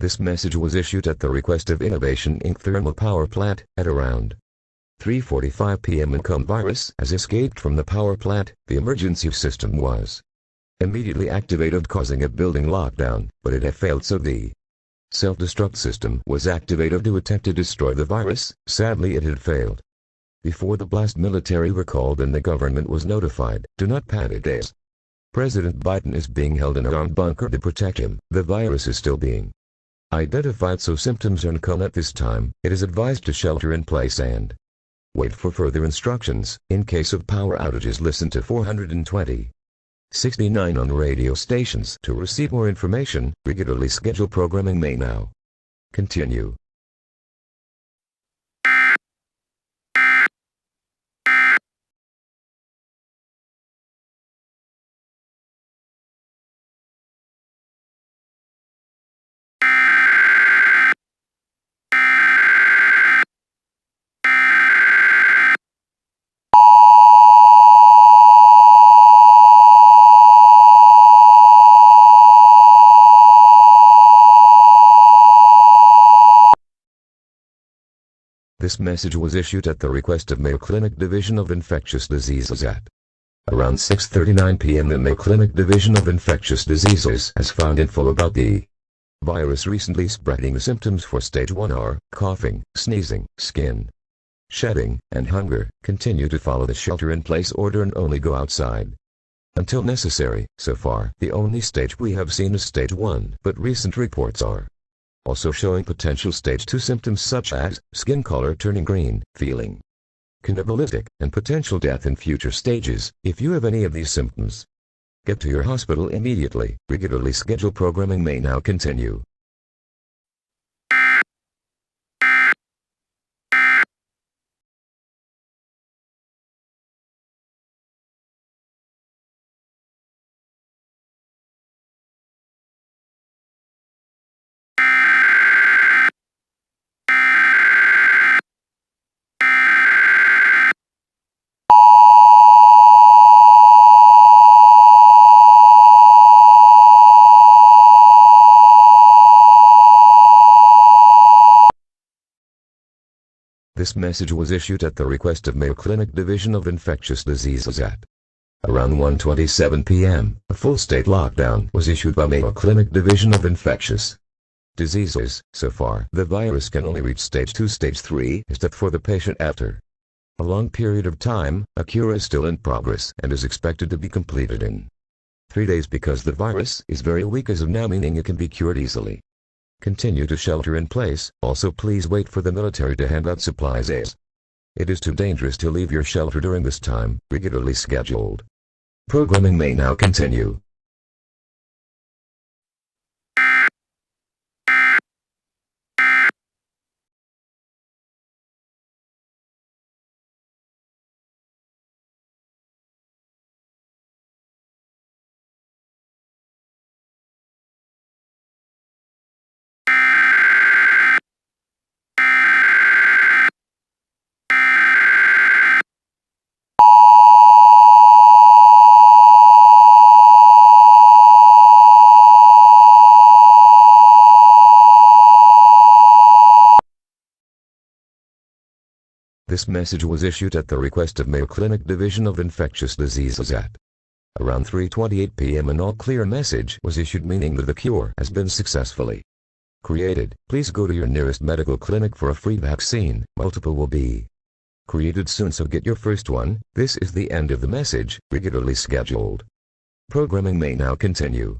This message was issued at the request of Innovation Inc. Thermal Power Plant at around 3:45 p.m. Income virus has escaped from the power plant. The emergency system was immediately activated, causing a building lockdown, but it had failed, so the self-destruct system was activated to attempt to destroy the virus. Sadly, it had failed. Before the blast, military were called and the government was notified. Do not panic, as President Biden is being held in a armed bunker to protect him. The virus is still being identified, so symptoms are unknown at this time. It is advised to shelter in place and wait for further instructions. In case of power outages, listen to 420/69 on radio stations. To receive more information, regularly scheduled programming may now continue. This message was issued at the request of Mayo Clinic Division of Infectious Diseases at around 6:39 p.m. The Mayo Clinic Division of Infectious Diseases has found info about the virus recently spreading. The symptoms for stage 1 are coughing, sneezing, skin shedding, and hunger. Continue to follow the shelter-in-place order and only go outside until necessary. So far, the only stage we have seen is stage 1, but recent reports are also showing potential stage 2 symptoms such as skin color turning green, feeling cannibalistic, and potential death in future stages. If you have any of these symptoms, get to your hospital immediately. Regularly scheduled programming may now continue. This message was issued at the request of Mayo Clinic Division of Infectious Diseases at around 1:27 p.m. A full state lockdown was issued by Mayo Clinic Division of Infectious Diseases. So far, the virus can only reach stage 2. Stage 3 is death for the patient after a long period of time. A cure is still in progress and is expected to be completed in 3 days because the virus is very weak as of now, meaning it can be cured easily. Continue to shelter in place. Also, please wait for the military to hand out supplies, as it is too dangerous to leave your shelter during this time. Regularly scheduled programming may now continue. This message was issued at the request of Mayo Clinic Division of Infectious Diseases at around 3:28 p.m. An all-clear message was issued, meaning that the cure has been successfully created. Please go to your nearest medical clinic for a free vaccine. Multiple will be created soon, so get your first one. This is the end of the message. Regularly scheduled programming may now continue.